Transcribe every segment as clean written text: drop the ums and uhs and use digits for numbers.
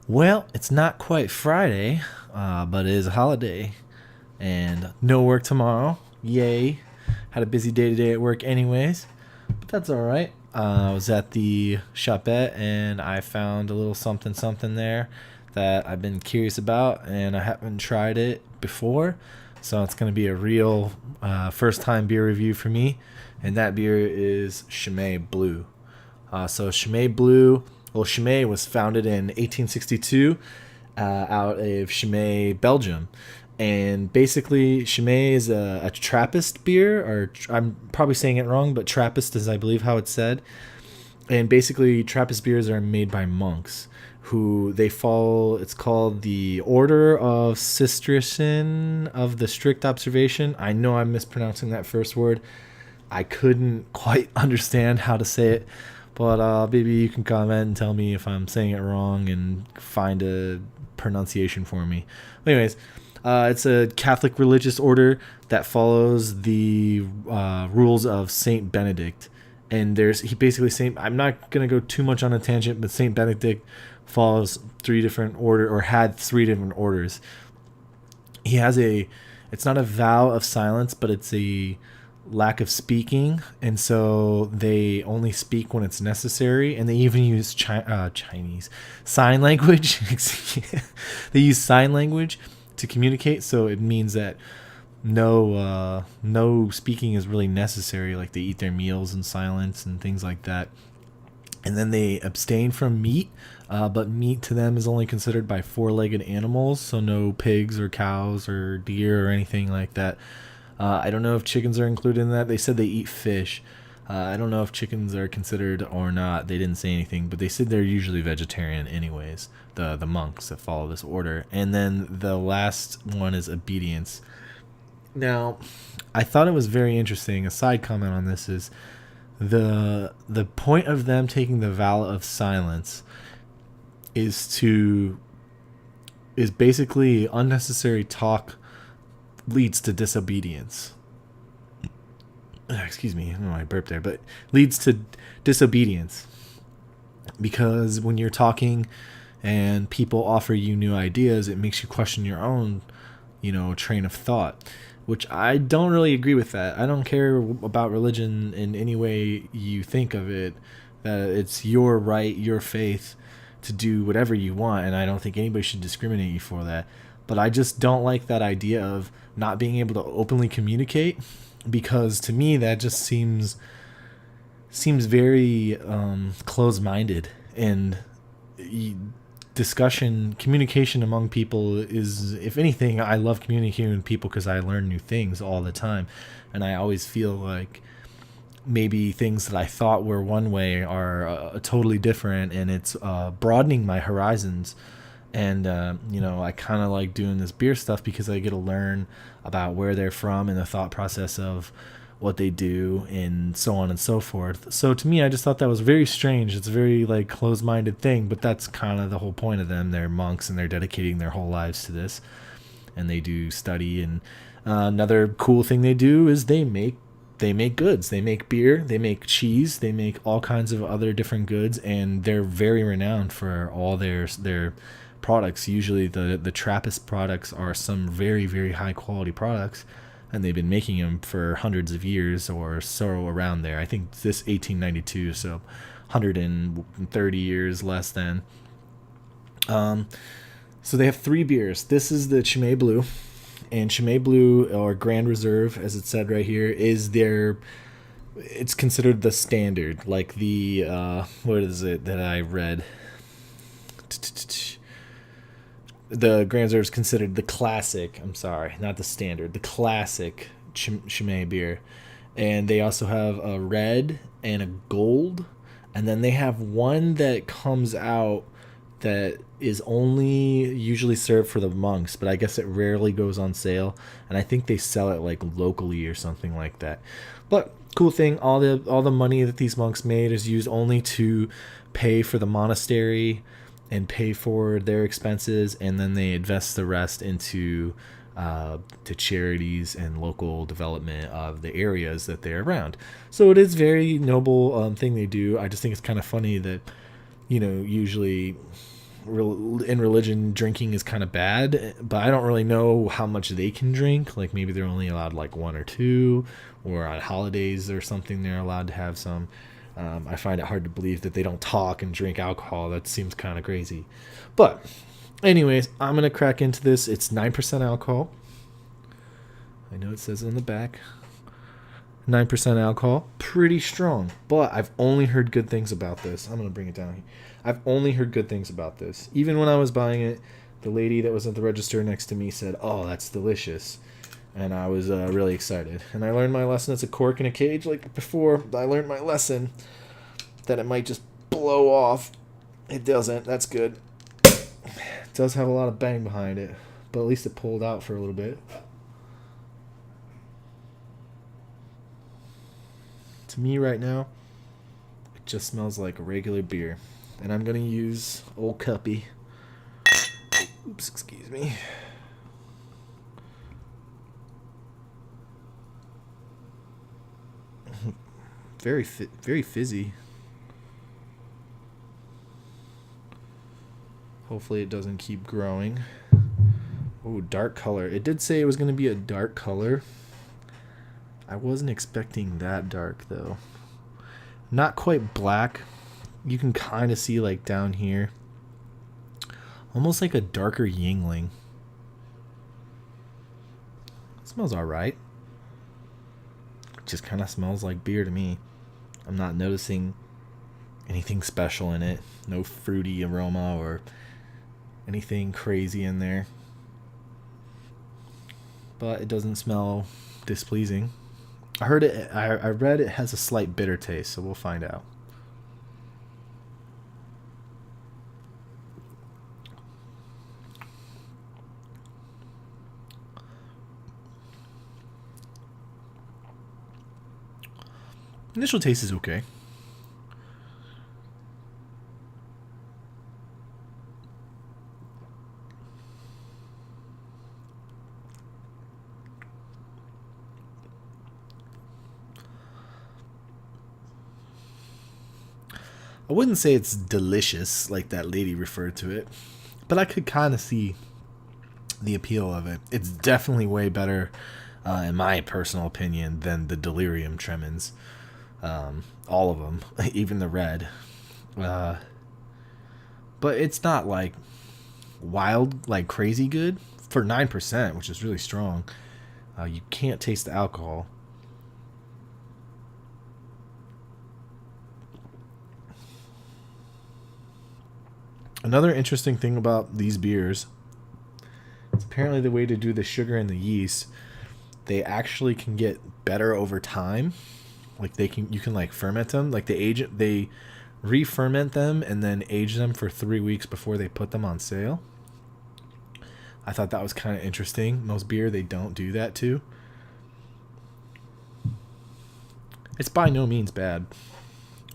Well, it's not quite Friday, but it is a holiday and no work tomorrow. Yay. Had a busy day today at work, anyways, but that's all right. I was at the shopette and I found a little something something there that I've been curious about, and I haven't tried it before. So it's going to be a real first time beer review for me. And that beer is Chimay Blue. So Chimay Blue, well, Chimay was founded in 1862 out of Chimay, Belgium. And basically, Chimay is a Trappist beer, or I'm probably saying it wrong, but Trappist is, I believe, how it's said. And basically, Trappist beers are made by monks who they follow. It's called the Order of Cistercian of the Strict Observation. I know I'm mispronouncing that first word. I couldn't quite understand how to say it, but maybe you can comment and tell me if I'm saying it wrong and find a pronunciation for me. Anyways, it's a Catholic religious order that follows the rules of Saint Benedict. And he basically Saint. I'm not gonna go too much on a tangent, but Saint Benedict follows three different order, or had three different orders. He has a. It's not a vow of silence, but it's a lack of speaking, and so they only speak when it's necessary, and they even use Chinese sign language. They use sign language to communicate, so it means that no speaking is really necessary. Like, they eat their meals in silence and things like that. And then they abstain from meat, but meat to them is only considered by four-legged animals, so no pigs or cows or deer or anything like that. I don't know if chickens are included in that. They said they eat fish. I don't know if chickens are considered or not. They didn't say anything, but they said they're usually vegetarian anyways, the monks that follow this order. And then the last one is obedience. Now, I thought it was very interesting. A side comment on this is the point of them taking the vow of silence is basically unnecessary talk leads to disobedience. Excuse me, I don't know why I burped there, but leads to disobedience. Because when you're talking and people offer you new ideas, it makes you question your own, train of thought, which I don't really agree with that. I don't care about religion in any way you think of it, that it's your right, your faith to do whatever you want, and I don't think anybody should discriminate you for that. But I just don't like that idea of not being able to openly communicate, because to me that just seems very closed-minded, and communication among people is, if anything, I love communicating with people because I learn new things all the time, and I always feel like maybe things that I thought were one way are totally different, and it's broadening my horizons. And I kind of like doing this beer stuff because I get to learn about where they're from and the thought process of what they do and so on and so forth. So to me, I just thought that was very strange. It's a very like closed-minded thing, but that's kind of the whole point of them. They're monks and they're dedicating their whole lives to this, and they do study. And another cool thing they do is they make goods. They make beer, they make cheese, they make all kinds of other different goods, and they're very renowned for all their products. Usually the Trappist products are some very, very high quality products, and they've been making them for hundreds of years or so, around there. I think this 1892, so 130 years less than. So they have three beers. This is the Chimay Blue, and Chimay Blue, or Grand Reserve as it said right here, is it's considered the standard, like the what is it that I read? The Grand Reserve is considered the classic. I'm sorry, not the standard. The classic Chimay beer, and they also have a red and a gold, and then they have one that comes out that is only usually served for the monks, but I guess it rarely goes on sale, and I think they sell it like locally or something like that. But cool thing, all the money that these monks made is used only to pay for the monastery and pay for their expenses, and then they invest the rest into to charities and local development of the areas that they're around. So it is very noble thing they do. I just think it's kind of funny that usually in religion, drinking is kind of bad, but I don't really know how much they can drink. Like maybe they're only allowed like one or two, or on holidays or something they're allowed to have some. I find it hard to believe that they don't talk and drink alcohol. That seems kind of crazy. But anyways, I'm going to crack into this. It's 9% alcohol. I know it says it on the back. 9% alcohol. Pretty strong. But I've only heard good things about this. I'm going to bring it down here. I've only heard good things about this. Even when I was buying it, the lady that was at the register next to me said, "Oh, that's delicious." And I was really excited. And I learned my lesson. It's a cork in a cage. Like before, I learned my lesson that it might just blow off. It doesn't. That's good. It does have a lot of bang behind it. But at least it pulled out for a little bit. To me right now, it just smells like a regular beer. And I'm going to use Old Cuppy. Oops, excuse me. Very fizzy. Hopefully it doesn't keep growing. Oh, dark color. It did say it was going to be a dark color. I wasn't expecting that dark though. Not quite black. You can kind of see like down here. Almost like a darker Yingling. It smells alright. Just kind of smells like beer to me. I'm not noticing anything special in it. No fruity aroma or anything crazy in there. But it doesn't smell displeasing. I read it has a slight bitter taste, so we'll find out. Initial taste is okay. I wouldn't say it's delicious like that lady referred to it, but I could kind of see the appeal of it. It's definitely way better, in my personal opinion, than the Delirium Tremens. All of them, even the red. But it's not like wild, like crazy good for 9%, which is really strong. You can't taste the alcohol. Another interesting thing about these beers is apparently the way to do the sugar and the yeast, they actually can get better over time. Like you can like ferment them. Like they re-ferment them and then age them for 3 weeks before they put them on sale. I thought that was kind of interesting. Most beer they don't do that too. It's by no means bad.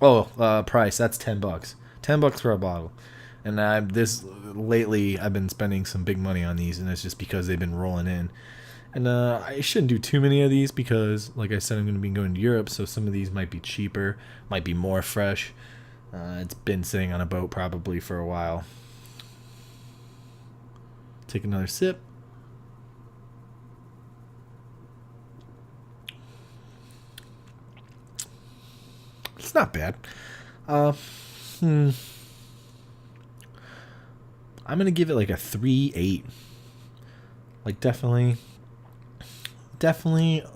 Oh, price, that's $10. $10 for a bottle. And lately I've been spending some big money on these, and it's just because they've been rolling in. And I shouldn't do too many of these because, like I said, I'm going to be going to Europe, so some of these might be cheaper, might be more fresh. It's been sitting on a boat probably for a while. Take another sip. It's not bad. I'm going to give it like a 3.8. Like definitely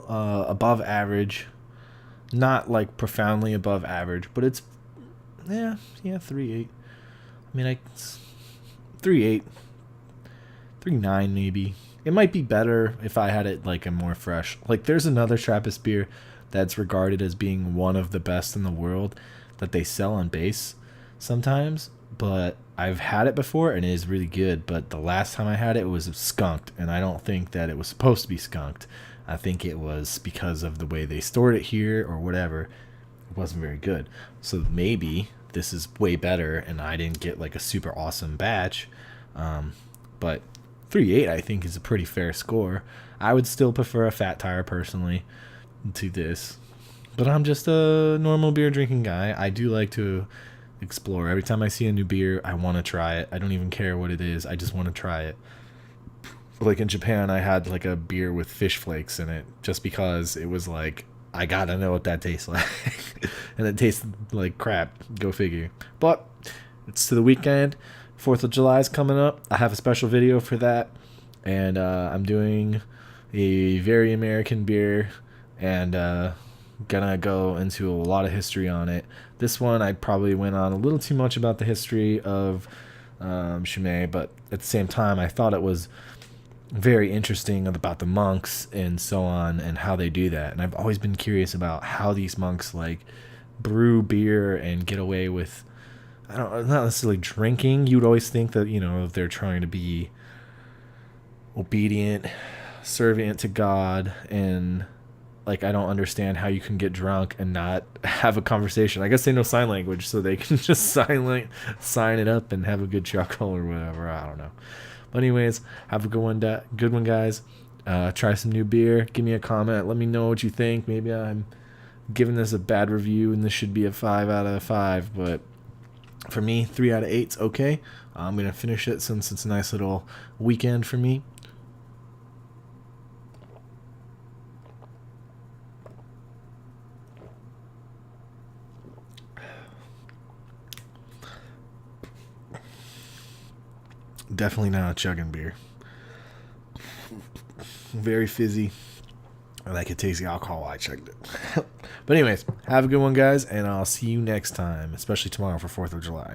above average. Not like profoundly above average, but it's 3.8. I mean, 3.8. 3.9 maybe. It might be better if I had it like a more fresh. Like there's another Trappist beer that's regarded as being one of the best in the world that they sell on base sometimes, but I've had it before and it is really good, but the last time I had it, it was skunked, and I don't think that it was supposed to be skunked. I think it was because of the way they stored it here or whatever. It wasn't very good. So maybe this is way better and I didn't get like a super awesome batch. But 3.8 I think is a pretty fair score. I would still prefer a Fat Tire personally to this, but I'm just a normal beer drinking guy. I do like to explore. Every time I see a new beer, I want to try it. I don't even care what it is. I just want to try it. Like in Japan, I had like a beer with fish flakes in it just because it was like, I gotta know what that tastes like. And it tasted like crap. Go figure. But it's to the weekend. 4th of July is coming up. I have a special video for that. And I'm doing a very American beer. And gonna go into a lot of history on it. This one, I probably went on a little too much about the history of Chimay. But at the same time, I thought it was very interesting about the monks and so on and how they do that. And I've always been curious about how these monks like brew beer and get away with, I don't, not necessarily drinking. You would always think that, you know, if they're trying to be obedient, servant to God, and like, I don't understand how you can get drunk and not have a conversation. I guess they know sign language, so they can just sign it up and have a good chuckle or whatever. I don't know. But anyways, have a good one, guys. Try some new beer. Give me a comment. Let me know what you think. Maybe I'm giving this a bad review, and this should be a 5 out of 5. But for me, 3 out of 8's okay. I'm gonna finish it since it's a nice little weekend for me. Definitely not a chugging beer. Very fizzy. And I could taste the alcohol while I chugged it. But anyways, have a good one, guys, and I'll see you next time, especially tomorrow for 4th of July.